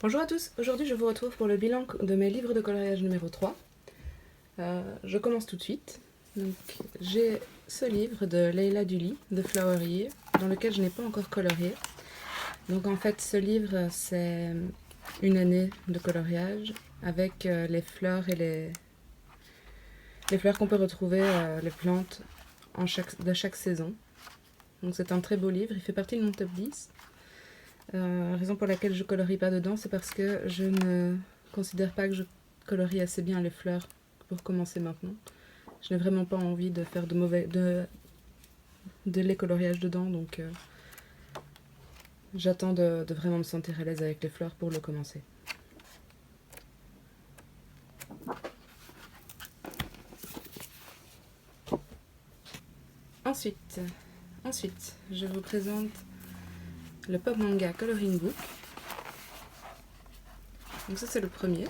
Bonjour à tous, aujourd'hui je vous retrouve pour le bilan de mes livres de coloriage numéro 3. Je commence tout de suite. J'ai ce livre de Leila Duli, de Flower Year, dans lequel je n'ai pas encore colorié. Donc en fait ce livre c'est une année de coloriage avec les fleurs et les fleurs qu'on peut retrouver, les plantes de chaque saison. Donc c'est un très beau livre, il fait partie de mon top 10. La raison pour laquelle je colorie pas dedans, c'est parce que je ne considère pas que je colorie assez bien les fleurs pour commencer maintenant. Je n'ai vraiment pas envie de faire de les coloriages dedans, donc j'attends de vraiment me sentir à l'aise avec les fleurs pour le commencer. Ensuite, je vous présente le Pop Manga Coloring Book. Donc ça c'est le premier,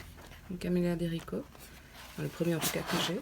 donc Amelia Derico, enfin, le premier en tout cas que j'ai.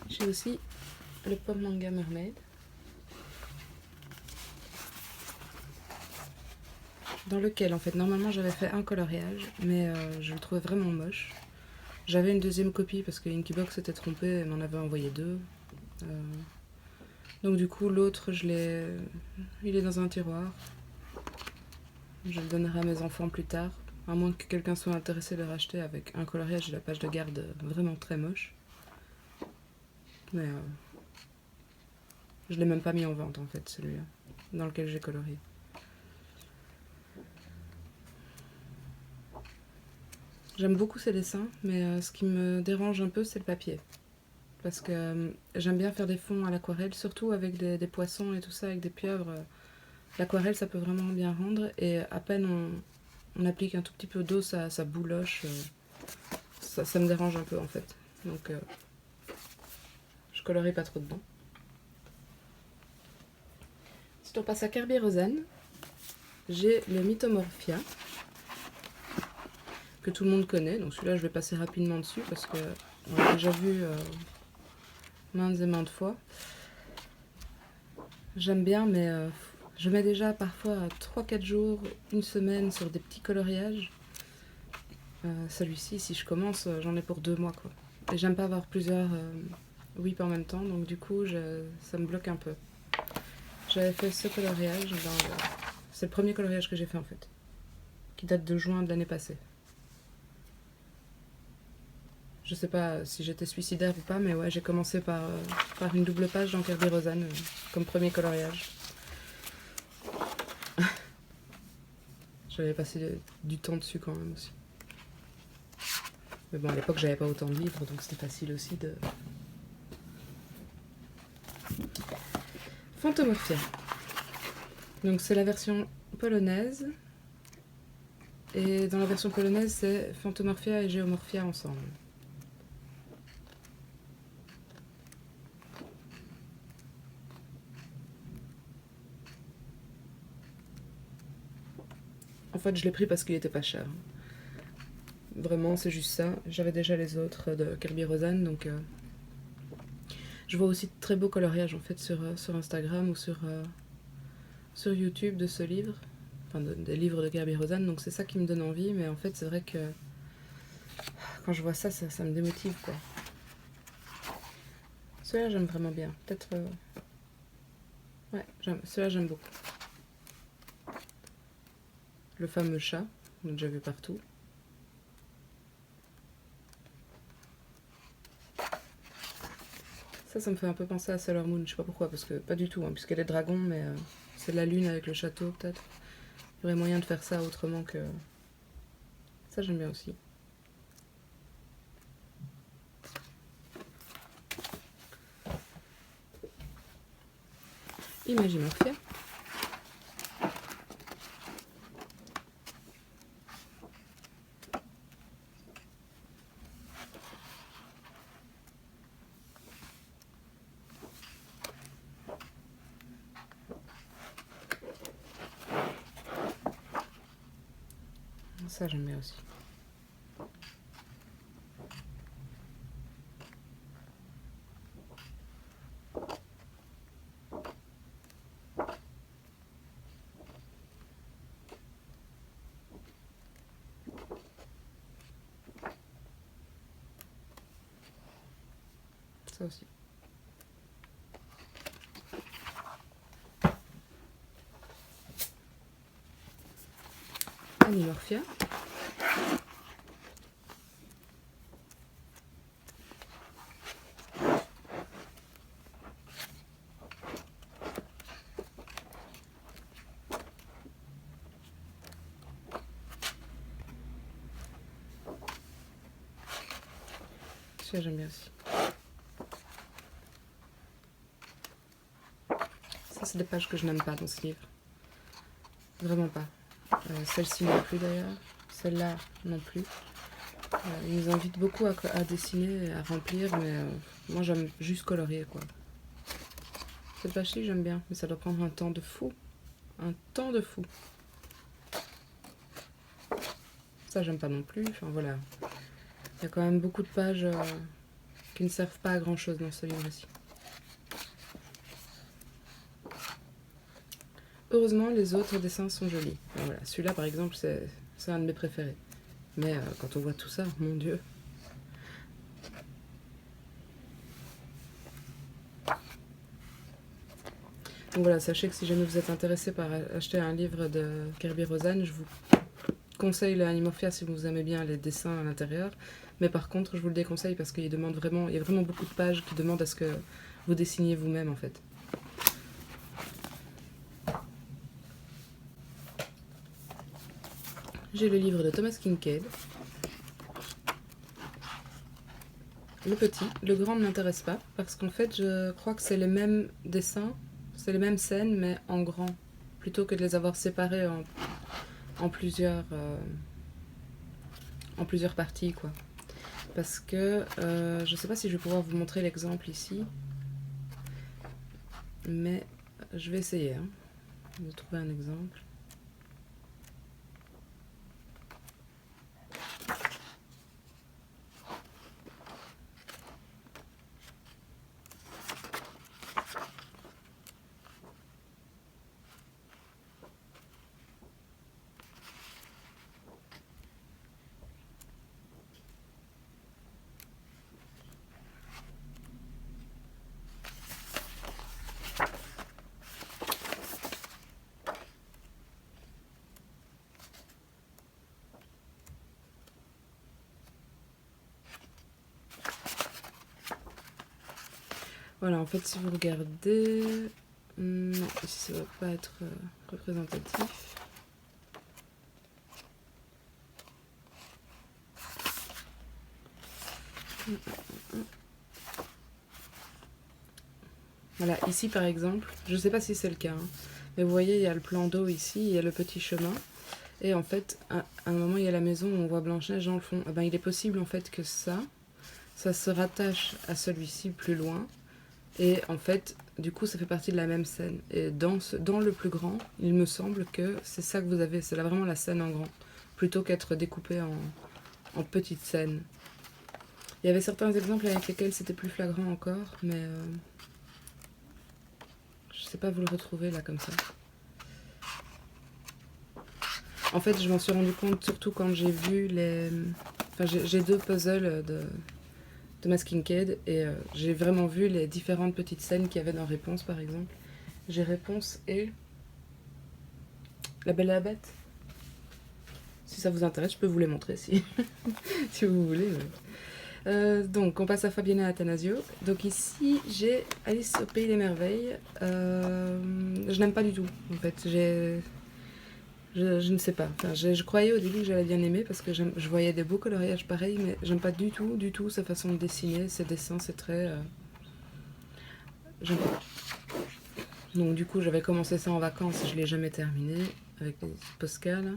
J'ai aussi le Pop Manga Mermaid, dans lequel en fait normalement j'avais fait un coloriage, mais je le trouvais vraiment moche. J'avais une deuxième copie parce que Inkybox s'était trompé et m'en avait envoyé deux. Donc du coup l'autre il est dans un tiroir. Je le donnerai à mes enfants plus tard, à moins que quelqu'un soit intéressé de le racheter avec un coloriage et la page de garde vraiment très moche. Mais je l'ai même pas mis en vente en fait, celui-là, dans lequel j'ai colorié. J'aime beaucoup ces dessins, mais ce qui me dérange un peu c'est le papier. Parce que j'aime bien faire des fonds à l'aquarelle, surtout avec des poissons et tout ça, avec des pieuvres. L'aquarelle ça peut vraiment bien rendre, et à peine on applique un tout petit peu d'eau, ça bouloche. Ça me dérange un peu en fait. Donc je colorie pas trop dedans. Ensuite on passe à Kerby Rosen. J'ai le Mythomorphia, que tout le monde connaît, donc celui-là je vais passer rapidement dessus parce que on l'a déjà vu maintes et maintes fois. J'aime bien, mais je mets déjà parfois 3-4 jours, une semaine sur des petits coloriages. Celui-ci, si je commence, j'en ai pour 2 mois quoi. Et j'aime pas avoir plusieurs whips en même temps, donc du coup ça me bloque un peu. J'avais fait ce coloriage, c'est le premier coloriage que j'ai fait en fait, qui date de juin de l'année passée. Je sais pas si j'étais suicidaire ou pas, mais ouais, j'ai commencé par une double page dans Kerby Rosen comme premier coloriage. J'avais passé du temps dessus quand même aussi. Mais bon, à l'époque, j'avais pas autant de livres, donc c'était facile aussi de... Fantomorphia. Donc c'est la version polonaise. Et dans la version polonaise, c'est Fantomorphia et Geomorphia ensemble. En fait, je l'ai pris parce qu'il était pas cher. Vraiment, c'est juste ça. J'avais déjà les autres de Kerby Rosen, donc... Je vois aussi de très beaux coloriages en fait sur Instagram ou sur YouTube de ce livre. Enfin, des livres de Kerby Rosen, donc c'est ça qui me donne envie, mais en fait, c'est vrai que quand je vois ça me démotive quoi. Celui-là, j'aime vraiment bien. Peut-être... Ouais, celui-là, j'aime beaucoup. Le fameux chat, on l'a déjà vu partout. Ça me fait un peu penser à Sailor Moon, je sais pas pourquoi, parce que pas du tout, hein, puisqu'elle est dragon, mais c'est la lune avec le château peut-être. Il y aurait moyen de faire ça autrement que... Ça, j'aime bien aussi. Imagimorphia. Ça j'aime bien aussi. Ça aussi. Animorphia. Ça j'aime bien aussi. Ça c'est des pages que je n'aime pas dans ce livre. Vraiment pas. Celle-ci non plus d'ailleurs. Celle-là non plus. Ils nous invitent beaucoup à dessiner et à remplir, mais moi j'aime juste colorier quoi. Cette page-ci j'aime bien, mais ça doit prendre un temps de fou. Un temps de fou. Ça j'aime pas non plus, enfin voilà. Il y a quand même beaucoup de pages qui ne servent pas à grand chose dans ce livre-ci. Heureusement les autres dessins sont jolis. Alors, voilà. Celui-là par exemple c'est un de mes préférés. Mais quand on voit tout ça, mon Dieu. Donc voilà, sachez que si jamais vous êtes intéressé par acheter un livre de Kerby Rosanes, je vous conseille le Animorphia si vous aimez bien les dessins à l'intérieur. Mais par contre, je vous le déconseille parce qu'il y a vraiment beaucoup de pages qui demandent à ce que vous dessiniez vous-même en fait. J'ai le livre de Thomas Kinkade. Le petit, le grand ne m'intéresse pas parce qu'en fait je crois que c'est les mêmes dessins, c'est les mêmes scènes mais en grand, plutôt que de les avoir séparés en plusieurs parties quoi. Parce que je sais pas si je vais pouvoir vous montrer l'exemple ici, mais je vais essayer de trouver un exemple. Voilà, en fait, si vous regardez... Non, ici ça va pas être représentatif. Voilà, ici par exemple, je sais pas si c'est le cas, mais vous voyez, il y a le plan d'eau ici, il y a le petit chemin. Et en fait, à un moment, il y a la maison où on voit Blanche-Neige dans le fond. Eh ben, il est possible en fait que ça se rattache à celui-ci plus loin. Et en fait, du coup, ça fait partie de la même scène. Et dans le plus grand, il me semble que c'est ça que vous avez. C'est là vraiment la scène en grand, plutôt qu'être découpé en petites scènes. Il y avait certains exemples avec lesquels c'était plus flagrant encore, mais je sais pas vous le retrouver là comme ça. En fait, je m'en suis rendu compte surtout quand j'ai vu les... Enfin, j'ai deux puzzles de Thomas Kinkade et j'ai vraiment vu les différentes petites scènes qu'il y avait dans Réponse par exemple. J'ai Réponse et La Belle et la Bête. Si ça vous intéresse, je peux vous les montrer si, si vous voulez. Donc, on passe à Fabiana Attanasio. Donc ici, j'ai Alice au Pays des Merveilles. Je n'aime pas du tout, en fait. Je ne sais pas. Enfin, je croyais au début que j'allais bien aimer parce que je voyais des beaux coloriages pareils, mais j'aime pas du tout sa façon de dessiner, ses dessins, c'est très... j'aime pas. Donc du coup, j'avais commencé ça en vacances et je l'ai jamais terminé avec les Posca là,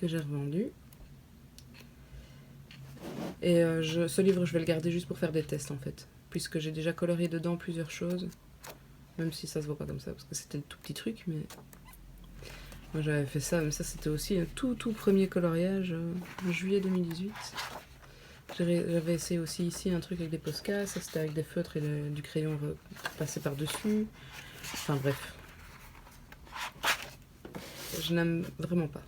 que j'ai revendu. Et ce livre, je vais le garder juste pour faire des tests en fait, puisque j'ai déjà colorié dedans plusieurs choses, même si ça se voit pas comme ça parce que c'était le tout petit truc, mais Moi j'avais fait ça, mais ça c'était aussi un tout premier coloriage en juillet 2018. J'avais essayé aussi ici un truc avec des Posca, ça c'était avec des feutres et du crayon passé par-dessus. Enfin bref. Je n'aime vraiment pas.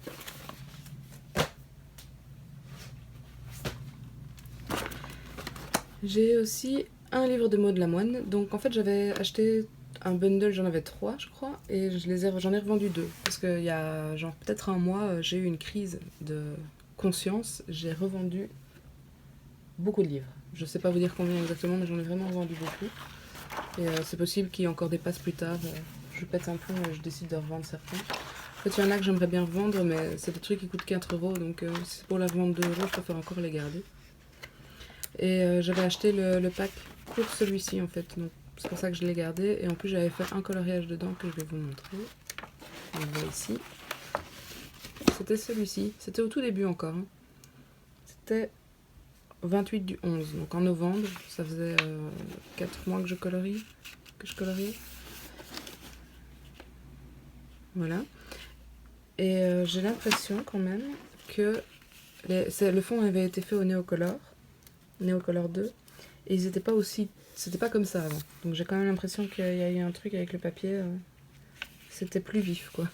J'ai aussi un livre de Maud Lamoine. Donc en fait j'avais acheté un bundle, j'en avais 3 je crois, et j'en ai revendu 2. Parce qu'il y a genre peut-être un mois, j'ai eu une crise de conscience, j'ai revendu beaucoup de livres. Je sais pas vous dire combien exactement, mais j'en ai vraiment vendu beaucoup. Et c'est possible qu'il y ait encore des passes plus tard. Je pète un plomb et je décide de revendre certains. En fait, il y en a que j'aimerais bien revendre, mais c'est des trucs qui coûtent 4€, donc si c'est pour la revendre 2€, je préfère encore les garder. Et j'avais acheté le pack pour celui-ci en fait, donc c'est pour ça que je l'ai gardé. Et en plus, j'avais fait un coloriage dedans que je vais vous montrer. On le voit ici. C'était celui-ci, c'était au tout début encore. Hein. C'était 28 du 11, donc en novembre, ça faisait 4 mois que je coloriais. Voilà. Et j'ai l'impression quand même que le fond avait été fait au Neocolor 2, et ils étaient pas aussi... C'était pas comme ça avant. Donc j'ai quand même l'impression qu'il y a eu un truc avec le papier, c'était plus vif quoi.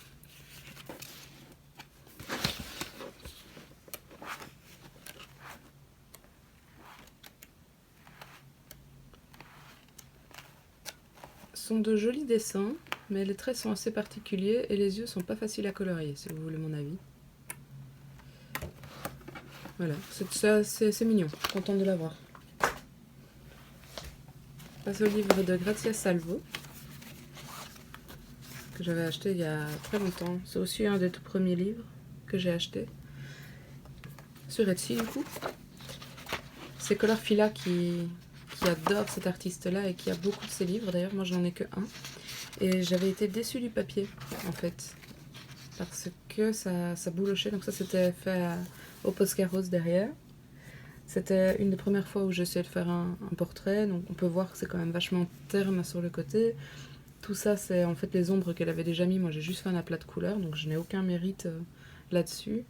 Ce sont de jolis dessins, mais les traits sont assez particuliers et les yeux sont pas faciles à colorier, si vous voulez mon avis. Voilà, c'est mignon, contente de l'avoir. Je passe au livre de Grazia Salvo, que j'avais acheté il y a très longtemps. C'est aussi un des tout premiers livres que j'ai acheté. Sur Etsy du coup. C'est Colorfila qui adore cet artiste-là et qui a beaucoup de ses livres. D'ailleurs, moi j'en ai que un. Et j'avais été déçue du papier, en fait. Parce que ça boulochait. Donc ça, c'était fait au Posca rose derrière. C'était une des premières fois où j'essayais de faire un portrait. Donc on peut voir que c'est quand même vachement terne sur le côté. Tout ça, c'est en fait les ombres qu'elle avait déjà mis. Moi, j'ai juste fait un aplat de couleurs, donc je n'ai aucun mérite là-dessus.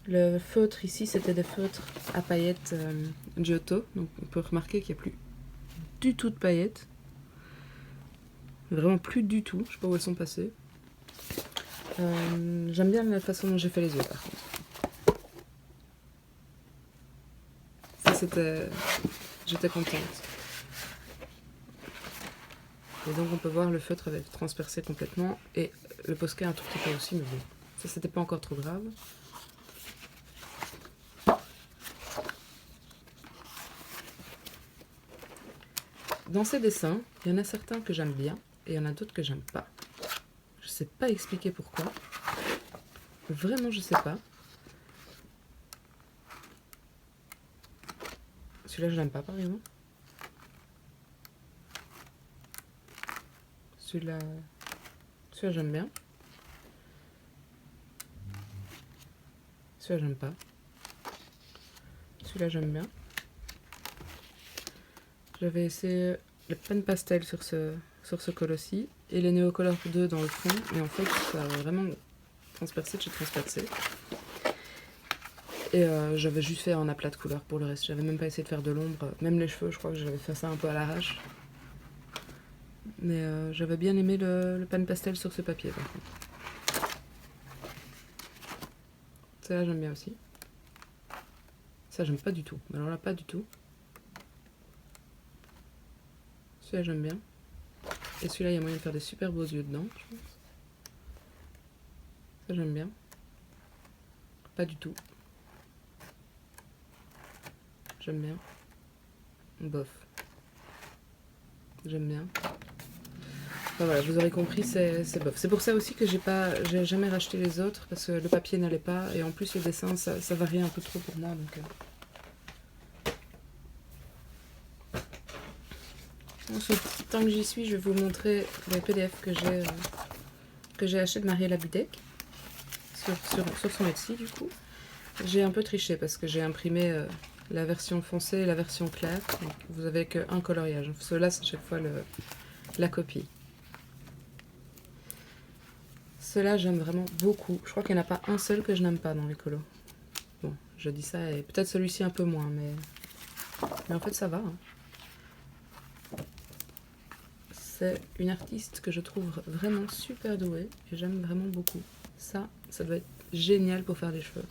Le feutre ici, c'était des feutres à paillettes Giotto. Donc on peut remarquer qu'il n'y a plus du tout de paillettes. Vraiment plus du tout. Je sais pas où elles sont passées. J'aime bien la façon dont j'ai fait les yeux par contre. Ça c'était... J'étais contente. Et donc on peut voir le feutre avait transpercé complètement. Et le Posca un tout petit peu aussi, mais bon. Ça c'était pas encore trop grave. Dans ces dessins, il y en a certains que j'aime bien et il y en a d'autres que j'aime pas. Je sais pas expliquer pourquoi. Vraiment, je sais pas. Celui-là, je l'aime pas, par exemple. Celui-là, j'aime bien. Celui-là, j'aime pas. Celui-là, j'aime bien. J'avais essayé le pen pastel sur ce colossi et les Neocolor 2 dans le fond. Et en fait, ça a vraiment transpercé de chez transpercé. Et j'avais juste fait un aplat de couleurs pour le reste. J'avais même pas essayé de faire de l'ombre. Même les cheveux, je crois que j'avais fait ça un peu à l'arrache. Mais j'avais bien aimé le pan pastel sur ce papier par contre. Ça là j'aime bien aussi. Ça j'aime pas du tout. Alors là pas du tout. Celui-là j'aime bien. Et celui-là il y a moyen de faire des super beaux yeux dedans, je pense. Ça j'aime bien. Pas du tout. J'aime bien. Bof. J'aime bien. Enfin, voilà, vous aurez compris, c'est bof. C'est pour ça aussi que j'ai jamais racheté les autres, parce que le papier n'allait pas, et en plus le dessin, ça variait un peu trop pour moi. Donc, Ensuite, tant que j'y suis, je vais vous montrer les PDF que j'ai acheté de Mariella Budek, sur son Etsy du coup. J'ai un peu triché, parce que j'ai imprimé la version foncée et la version claire, donc vous avez qu'un coloriage. Cela, c'est à chaque fois la copie. Ceux-là, j'aime vraiment beaucoup. Je crois qu'il n'y en a pas un seul que je n'aime pas dans les colos. Bon, je dis ça et peut-être celui-ci un peu moins, mais en fait ça va. Hein. C'est une artiste que je trouve vraiment super douée et j'aime vraiment beaucoup. Ça doit être génial pour faire des cheveux.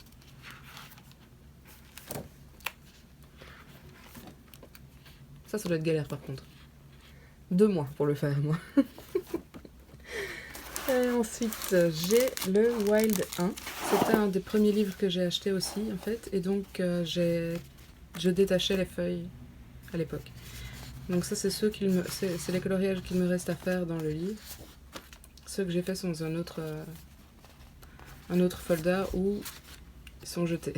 Ça doit être galère par contre. 2 mois pour le faire, moi. Et ensuite, j'ai le Wild 1. C'était un des premiers livres que j'ai acheté aussi, en fait. Et donc, je détachais les feuilles à l'époque. Donc ça, c'est les coloriages qu'il me reste à faire dans le livre. Ceux que j'ai fait sont dans un autre folder où ils sont jetés.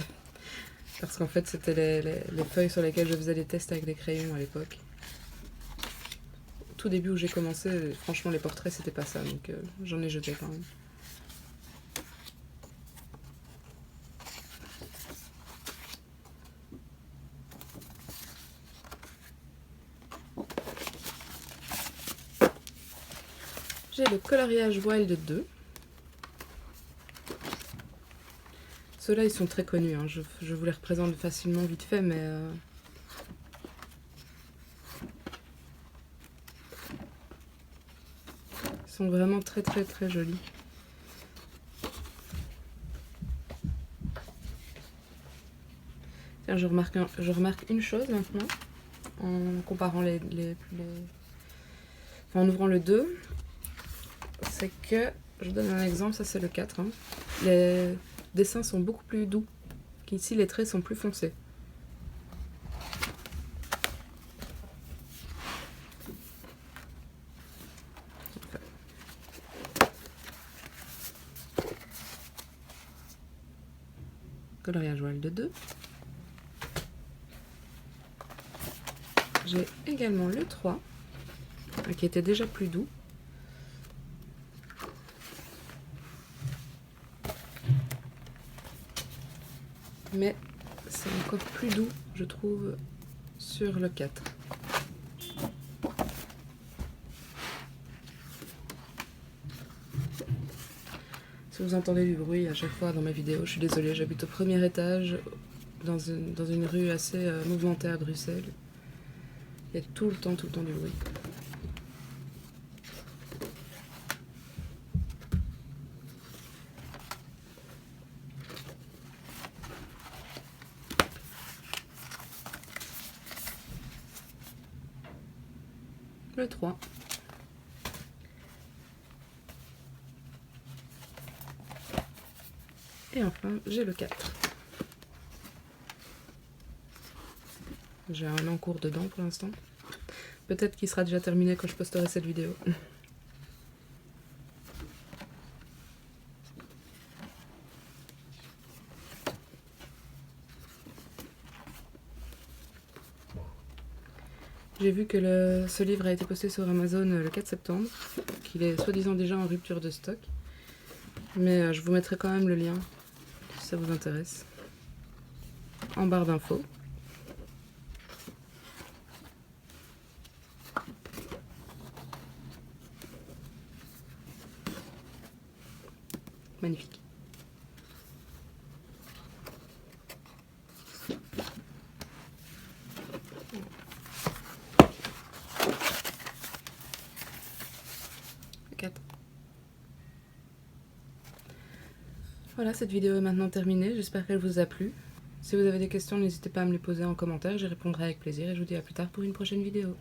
Parce qu'en fait, c'était les feuilles sur lesquelles je faisais des tests avec des crayons à l'époque. Au tout début où j'ai commencé, franchement, les portraits, c'était pas ça. Donc j'en ai jeté quand même. J'ai le coloriage Wild 2. Ceux-là, ils sont très connus. Hein. Je vous les représente facilement, vite fait, mais... ils sont vraiment très très très jolis. Tiens, je remarque une chose maintenant, en comparant enfin, en ouvrant le 2. C'est que, je donne un exemple, ça c'est le 4. Hein. Les dessins sont beaucoup plus doux, qu'ici les traits sont plus foncés. Coloriage Wild 2. J'ai également le 3, qui était déjà plus doux. Mais c'est encore plus doux, je trouve, sur le 4. Si vous entendez du bruit à chaque fois dans mes vidéos, je suis désolée, j'habite au premier étage, dans une rue assez mouvementée à Bruxelles. Il y a tout le temps du bruit. Le 3. Et enfin, j'ai le 4. J'ai un encours dedans pour l'instant. Peut-être qu'il sera déjà terminé quand je posterai cette vidéo. J'ai vu que ce livre a été posté sur Amazon le 4 septembre, qu'il est soi-disant déjà en rupture de stock. Mais je vous mettrai quand même le lien, si ça vous intéresse, en barre d'infos. Magnifique. Voilà, cette vidéo est maintenant terminée, j'espère qu'elle vous a plu. Si vous avez des questions, n'hésitez pas à me les poser en commentaire, j'y répondrai avec plaisir et je vous dis à plus tard pour une prochaine vidéo.